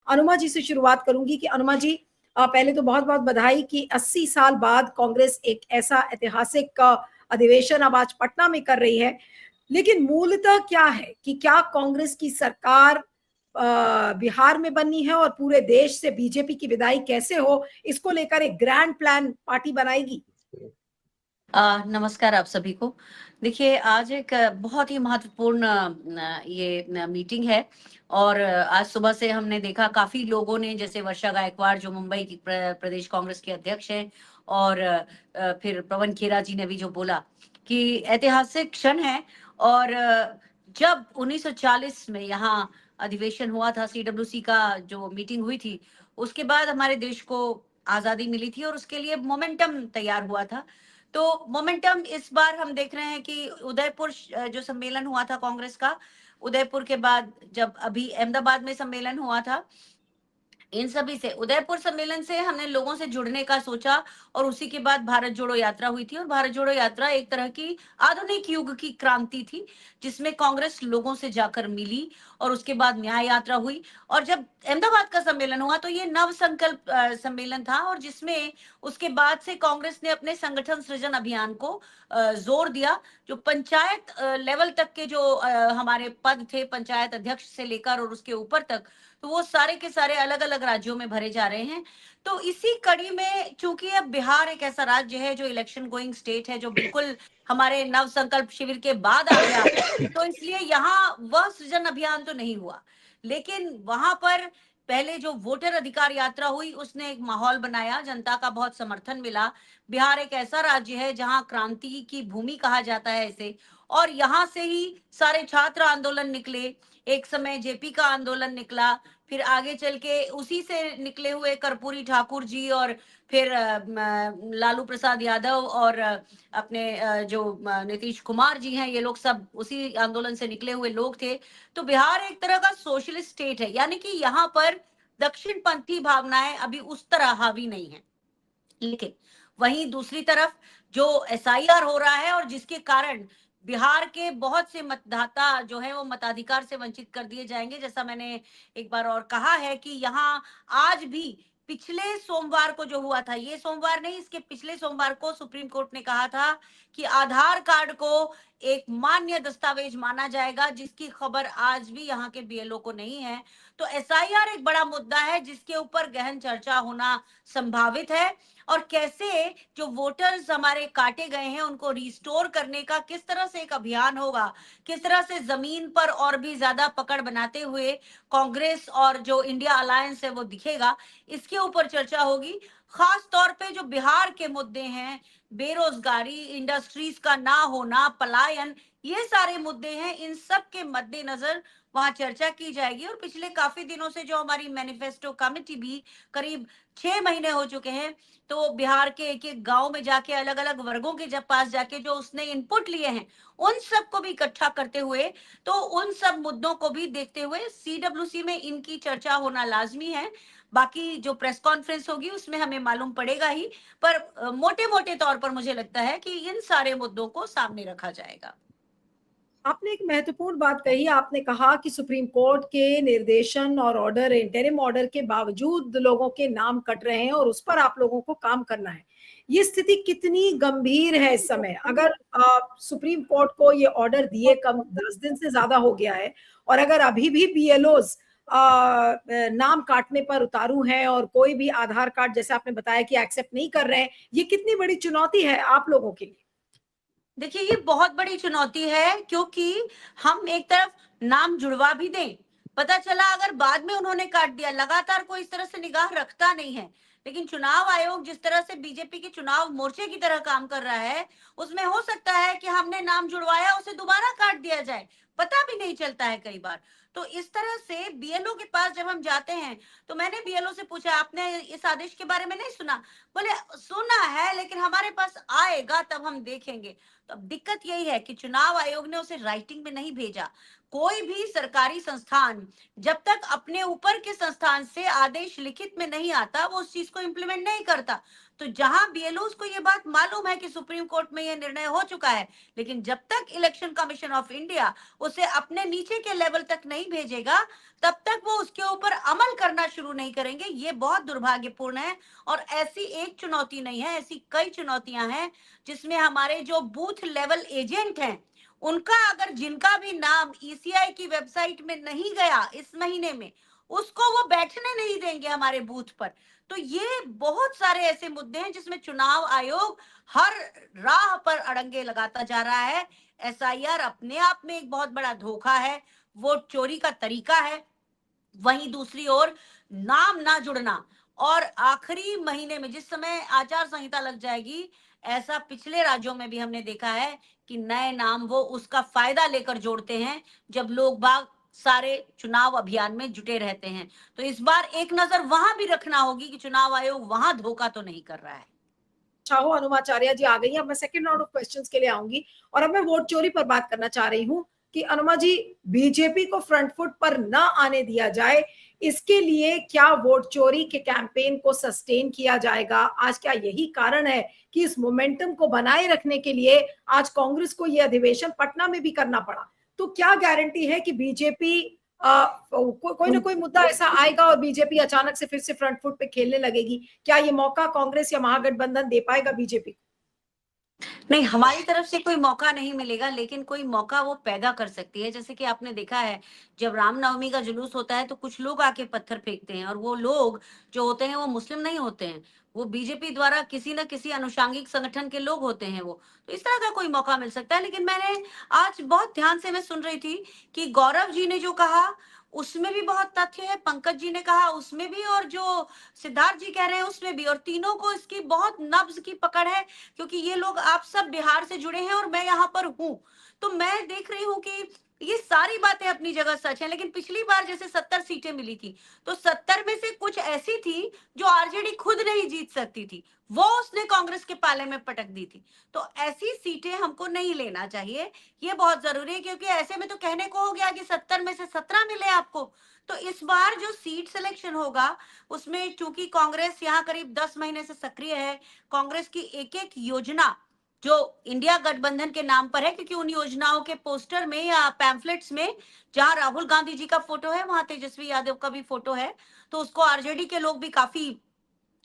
अनुमा जी से शुरुआत करूंगी कि अनुमा जी, पहले तो बहुत बहुत बधाई कि 80 साल बाद कांग्रेस एक ऐसा ऐतिहासिक अधिवेशन अब आज पटना में कर रही है। लेकिन मूलतः क्या है कि क्या कांग्रेस की सरकार बिहार में बननी है और पूरे देश से बीजेपी की विदाई कैसे हो, इसको लेकर एक ग्रैंड प्लान पार्टी बनाएगी? नमस्कार आप सभी को। देखिए, आज एक बहुत ही महत्वपूर्ण ये मीटिंग है और आज सुबह से हमने देखा काफ़ी लोगों ने, जैसे वर्षा गायकवाड़ जो मुंबई की प्रदेश कांग्रेस के अध्यक्ष हैं, और फिर पवन खेरा जी ने भी जो बोला कि ऐतिहासिक क्षण है। और जब 1940 में यहाँ अधिवेशन हुआ था, सीडब्ल्यूसी का जो मीटिंग हुई थी, उसके बाद हमारे देश को आज़ादी मिली थी और उसके लिए मोमेंटम तैयार हुआ था। तो मोमेंटम इस बार हम देख रहे हैं कि उदयपुर जो सम्मेलन हुआ था कांग्रेस का, उदयपुर के बाद जब अभी अहमदाबाद में सम्मेलन हुआ था, इन सभी से, उदयपुर सम्मेलन से हमने लोगों से जुड़ने का सोचा और उसी के बाद भारत जोड़ो यात्रा हुई थी। और भारत जोड़ो यात्रा एक तरह की आधुनिक युग की क्रांति थी, जिसमें कांग्रेस लोगों से जाकर मिली और उसके बाद न्याय यात्रा हुई। और जब अहमदाबाद का सम्मेलन हुआ तो ये नव संकल्प सम्मेलन था, और जिसमें उसके बाद से कांग्रेस ने अपने संगठन सृजन अभियान को जोर दिया। जो पंचायत लेवल तक के जो हमारे पद थे, पंचायत अध्यक्ष से लेकर और उसके ऊपर तक, तो वो सारे के सारे अलग अलग राज्यों में भरे जा रहे हैं। तो इसी कड़ी में, चूंकि अब बिहार एक ऐसा राज्य है जो इलेक्शन गोइंग स्टेट है, जो बिल्कुल हमारे नव संकल्प शिविर के बाद आ गया, तो इसलिए यहाँ वह सृजन अभियान तो नहीं हुआ, लेकिन वहां पर पहले जो वोटर अधिकार यात्रा हुई उसने एक माहौल बनाया, जनता का बहुत समर्थन मिला। बिहार एक ऐसा राज्य है जहां क्रांति की भूमि कहा जाता है इसे, और यहाँ से ही सारे छात्र आंदोलन निकले, एक समय जेपी का आंदोलन निकला, फिर आगे चल के उसी से निकले हुए कर्पूरी ठाकुर जी, और फिर लालू प्रसाद यादव, और अपने जो नीतीश कुमार जी हैं, ये लोग सब उसी आंदोलन से निकले हुए लोग थे। तो बिहार एक तरह का सोशलिस्ट स्टेट है, यानी कि यहाँ पर दक्षिणपंथी भावनाएं अभी उस तरह हावी नहीं है। लेकिन वहीं दूसरी तरफ जो एसआईआर हो रहा है, और जिसके कारण बिहार के बहुत से मतदाता जो है वो मताधिकार से वंचित कर दिए जाएंगे, जैसा मैंने एक बार और कहा है कि यहाँ आज भी पिछले सोमवार को जो हुआ था, ये सोमवार नहीं, इसके पिछले सोमवार को सुप्रीम कोर्ट ने कहा था कि आधार कार्ड को एक मान्य दस्तावेज माना जाएगा, जिसकी खबर आज भी यहाँ के बीएलओ को नहीं है। तो एसआईआर एक बड़ा मुद्दा है जिसके ऊपर गहन चर्चा होना संभावित है, और कैसे जो वोटर्स हमारे काटे गए हैं उनको रिस्टोर करने का किस तरह से एक अभियान होगा, किस तरह से जमीन पर और भी ज्यादा पकड़ बनाते हुए कांग्रेस और जो इंडिया अलायंस है वो दिखेगा, इसके ऊपर चर्चा होगी। खास तौर पे जो बिहार के मुद्दे हैं, बेरोजगारी, इंडस्ट्रीज का ना होना, पलायन, ये सारे मुद्दे हैं, इन सब के मद्देनजर वहां चर्चा की जाएगी। और पिछले काफी दिनों से जो हमारी मैनिफेस्टो कमेटी भी, करीब 6 महीने हो चुके हैं, तो बिहार के एक एक गांव में जाके, अलग अलग वर्गों के जब पास जाके जो उसने इनपुट लिए हैं, उन सब को भी इकट्ठा करते हुए, तो उन सब मुद्दों को भी देखते हुए सीडब्ल्यूसी में इनकी चर्चा होना लाजमी है। बाकी जो प्रेस कॉन्फ्रेंस होगी उसमें हमें मालूम पड़ेगा ही, पर मोटे मोटे तौर पर मुझे लगता है कि इन सारे मुद्दों को सामने रखा जाएगा। आपने एक महत्वपूर्ण बात कही, आपने कहा कि सुप्रीम कोर्ट के निर्देशन और ऑर्डर, इंटरिम ऑर्डर के बावजूद लोगों के नाम कट रहे हैं और उस पर आप लोगों को काम करना है। ये स्थिति कितनी गंभीर है इस समय? अगर सुप्रीम कोर्ट को ये ऑर्डर दिए कम 10 दिन से ज्यादा हो गया है, और अगर अभी भी बीएलओस नाम काटने पर उतारू हैं और कोई भी आधार कार्ड, जैसे आपने बताया, कि एक्सेप्ट नहीं कर रहे हैं, ये कितनी बड़ी चुनौती है आप लोगों के लिए? देखिए, ये बहुत बड़ी चुनौती है, क्योंकि हम एक तरफ नाम जुड़वा भी दें, पता चला अगर बाद में उन्होंने काट दिया, लगातार कोई इस तरह से निगाह रखता नहीं है। लेकिन चुनाव आयोग जिस तरह से बीजेपी के चुनाव मोर्चे की तरह काम कर रहा है, उसमें हो सकता है कि हमने नाम जुड़वाया, उसे दोबारा काट दिया जाए, पता भी नहीं चलता है कई बार। तो इस तरह से बीएलओ के पास जब हम जाते हैं, तो मैंने बीएलओ से पूछा, आपने इस आदेश के बारे में नहीं सुना? बोले सुना है, लेकिन हमारे पास आएगा तब हम देखेंगे। तो अब दिक्कत यही है कि चुनाव आयोग ने उसे राइटिंग में नहीं भेजा। कोई भी सरकारी संस्थान जब तक अपने ऊपर के संस्थान से आदेश लिखित में नहीं आता, वो उस चीज को इम्प्लीमेंट नहीं करता। तो जहां बीएलओ को ये बात मालूम है कि सुप्रीम कोर्ट में ये निर्णय हो चुका है, लेकिन जब तक इलेक्शन कमीशन ऑफ इंडिया उसे अपने नीचे के लेवल तक नहीं भेजेगा, तब तक वो उसके ऊपर अमल करना शुरू नहीं करेंगे। ये बहुत दुर्भाग्यपूर्ण है। और ऐसी एक चुनौती नहीं है, ऐसी कई चुनौतियां हैं जिसमें हमारे जो बूथ लेवल एजेंट हैं, उनका अगर जिनका भी नाम ईसीआई की वेबसाइट में नहीं गया इस महीने में, उसको वो बैठने नहीं देंगे हमारे बूथ पर। तो ये बहुत सारे ऐसे मुद्दे हैं जिसमें चुनाव आयोग हर राह पर अड़ंगे लगाता जा रहा है। एसआईआर अपने आप में एक बहुत बड़ा धोखा है, वोट चोरी का तरीका है। वहीं दूसरी ओर नाम ना जुड़ना, और आखिरी महीने में जिस समय आचार संहिता लग जाएगी, ऐसा पिछले राज्यों में भी हमने देखा है कि नए नाम वो उसका फायदा लेकर जोड़ते हैं जब लोग बाग सारे चुनाव अभियान में जुटे रहते हैं। तो इस बार एक नजर वहां भी रखना होगी कि चुनाव आयोग वहां धोखा तो नहीं कर रहा है। अच्छा हो, अनुमाचार्य जी आ गई हैं। अब मैं सेकंड राउंड ऑफ क्वेश्चंस के लिए आऊंगी और अब मैं वोट चोरी पर बात करना चाह रही हूँ कि अनुमा जी, बीजेपी को फ्रंट फुट पर न आने दिया जाए, इसके लिए क्या वोट चोरी के कैंपेन को सस्टेन किया जाएगा? आज क्या यही कारण है कि इस मोमेंटम को बनाए रखने के लिए आज कांग्रेस को यह अधिवेशन पटना में भी करना पड़ा? तो क्या गारंटी है कि बीजेपी कोई ना कोई मुद्दा ऐसा आएगा और बीजेपी अचानक से फिर से फ्रंट फुट पे खेलने लगेगी? क्या ये मौका कांग्रेस या महागठबंधन दे पाएगा बीजेपी को? नहीं, हमारी तरफ से कोई मौका नहीं मिलेगा, लेकिन कोई मौका वो पैदा कर सकती है। जैसे कि आपने देखा है, जब रामनवमी का जुलूस होता है तो कुछ लोग आके पत्थर फेंकते हैं, और वो लोग जो होते हैं वो मुस्लिम नहीं होते हैं, वो बीजेपी द्वारा किसी न किसी अनुषांगिक संगठन के लोग होते हैं वो। तो इस तरह का कोई मौका मिल सकता है। लेकिन मैंने आज बहुत ध्यान से मैं सुन रही थी कि गौरव जी ने जो कहा उसमें भी बहुत तथ्य है, पंकज जी ने कहा उसमें भी, और जो सिद्धार्थ जी कह रहे हैं उसमें भी, और तीनों को इसकी बहुत नब्ज की पकड़ है, क्योंकि ये लोग आप सब बिहार से जुड़े हैं और मैं यहाँ पर हूं। तो मैं देख रही हूँ कि ये सारी बातें अपनी जगह सच है। लेकिन पिछली बार जैसे 70 सीटें मिली थी, तो 70 में से कुछ ऐसी थी जो आरजेडी खुद नहीं जीत सकती थी, वो उसने कांग्रेस के पाले में पटक दी थी। तो ऐसी सीटें हमको नहीं लेना चाहिए, ये बहुत जरूरी है, क्योंकि ऐसे में तो कहने को हो गया कि 70 में से 17 मिले आपको। तो इस बार जो सीट सिलेक्शन होगा उसमें, चूंकि कांग्रेस यहाँ करीब 10 महीने से सक्रिय है, कांग्रेस की एक एक योजना जो इंडिया गठबंधन के नाम पर है, क्योंकि उन योजनाओं के पोस्टर में या पैम्फलेट्स में जहां राहुल गांधी जी का फोटो है वहां तेजस्वी यादव का भी फोटो है, तो उसको आरजेडी के लोग भी काफी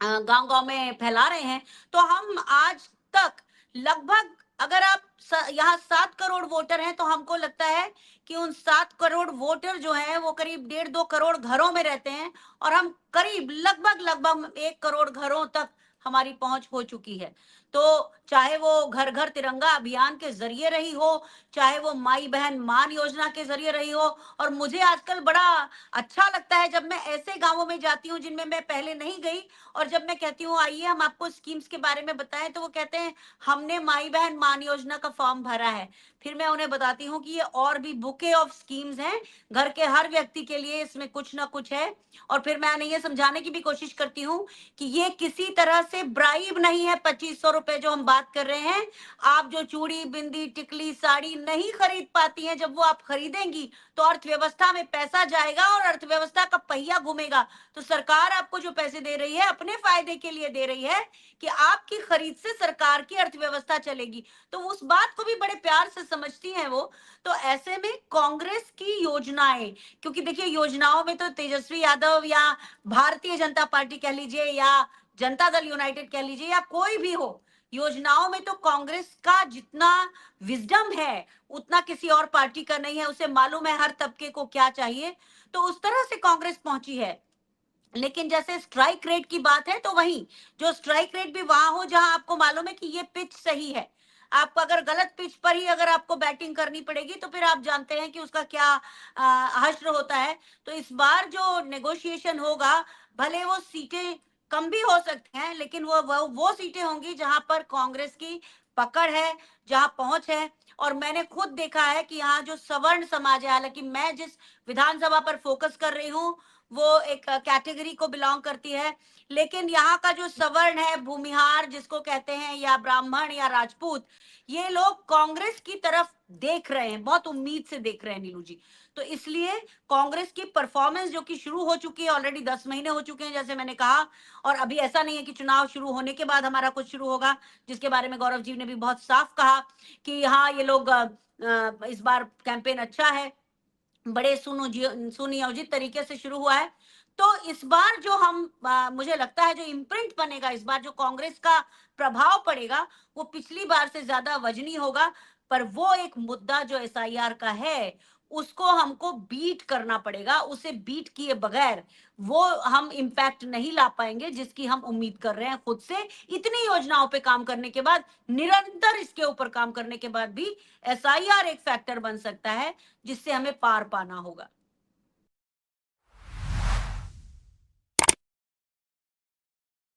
गांव गांव में फैला रहे हैं। तो हम आज तक लगभग, अगर आप यहाँ 7 करोड़ वोटर हैं, तो हमको लगता है कि उन 7 करोड़ वोटर जो हैं वो करीब 1.5-2 करोड़ घरों में रहते हैं, और हम करीब लगभग लगभग 1 करोड़ घरों तक हमारी पहुंच हो चुकी है। तो चाहे वो घर घर तिरंगा अभियान के जरिए रही हो, चाहे वो माई बहन मान योजना के जरिए रही हो, और मुझे आजकल बड़ा अच्छा लगता है जब मैं ऐसे गांवों में जाती हूँ जिनमें मैं पहले नहीं गई, और जब मैं कहती हूँ आइए हम आपको स्कीम्स के बारे में बताएं, तो वो कहते हैं हमने माई बहन मान योजना का फॉर्म भरा है। फिर मैं उन्हें बताती हूँ कि ये और भी बुके ऑफ स्कीम्स हैं, घर के हर व्यक्ति के लिए इसमें कुछ ना कुछ है। और फिर मैं उन्हें ये समझाने की भी कोशिश करती हूँ कि ये किसी तरह से ब्राइब नहीं है। 2500 रुपए जो हम बात कर रहे हैं, आप जो चूड़ी बिंदी टिकली साड़ी नहीं खरीद पाती हैं, जब वो आप खरीदेंगी तो अर्थव्यवस्था में पैसा जाएगा और अर्थव्यवस्था का पहिया घूमेगा। तो सरकार आपको जो पैसे दे रही है अपने फायदे के लिए दे रही है कि आपकी खरीद से सरकार की अर्थव्यवस्था चलेगी। तो उस बात को भी बड़े प्यार से समझती हैं वो। तो ऐसे में कांग्रेस की योजनाएं, क्योंकि देखिए योजनाओं में तो तेजस्वी यादव या भारतीय जनता पार्टी कह लीजिए या जनता दल यूनाइटेड कह लीजिए या कोई भी हो, योजनाओं में तो कांग्रेस का जितना विजडम है उतना किसी और पार्टी का नहीं है। उसे मालूम है हर तबके को क्या चाहिए, तो उस तरह से कांग्रेस पहुंची है। लेकिन जैसे स्ट्राइक रेट की बात है, तो वही जो स्ट्राइक रेट भी वहां हो जहां आपको मालूम है कि ये पिच सही है। आपको अगर गलत पिच पर ही अगर आपको बैटिंग करनी पड़ेगी तो फिर आप जानते हैं कि उसका क्या हश्र होता है। तो इस बार जो नेगोशिएशन होगा, भले वो सीटें कम भी हो सकती हैं, लेकिन वो सीटें होंगी जहां पर कांग्रेस की पकड़ है, जहां पहुंच है। और मैंने खुद देखा है कि यहाँ जो सवर्ण समाज है, हालांकि मैं जिस विधानसभा पर फोकस कर रही हूँ वो एक कैटेगरी को बिलोंग करती है। लेकिन यहाँ का जो सवर्ण है, भूमिहार जिसको कहते हैं, या ब्राह्मण या राजपूत, ये लोग कांग्रेस की तरफ देख रहे हैं, बहुत उम्मीद से देख रहे हैं नीलू जी। तो इसलिए कांग्रेस की परफॉर्मेंस जो कि शुरू हो चुकी है, ऑलरेडी 10 महीने हो चुके हैं जैसे मैंने कहा, और अभी ऐसा नहीं है कि चुनाव शुरू होने के बाद हमारा कुछ शुरू होगा, जिसके बारे में गौरव जी ने भी बहुत साफ कहा कि हाँ ये लोग इस बार कैंपेन अच्छा है, बड़े सुनियोजित तरीके से शुरू हुआ है। तो इस बार जो हम मुझे लगता है जो इम्प्रिंट बनेगा इस बार, जो कांग्रेस का प्रभाव पड़ेगा, वो पिछली बार से ज्यादा वजनी होगा। पर वो एक मुद्दा जो एसआईआर का है, उसको हमको बीट करना पड़ेगा। उसे बीट किए बगैर वो हम इम्पैक्ट नहीं ला पाएंगे जिसकी हम उम्मीद कर रहे हैं खुद से। इतनी योजनाओं पे काम करने के बाद, निरंतर इसके ऊपर काम करने के बाद भी एसआईआर एक फैक्टर बन सकता है जिससे हमें पार पाना होगा।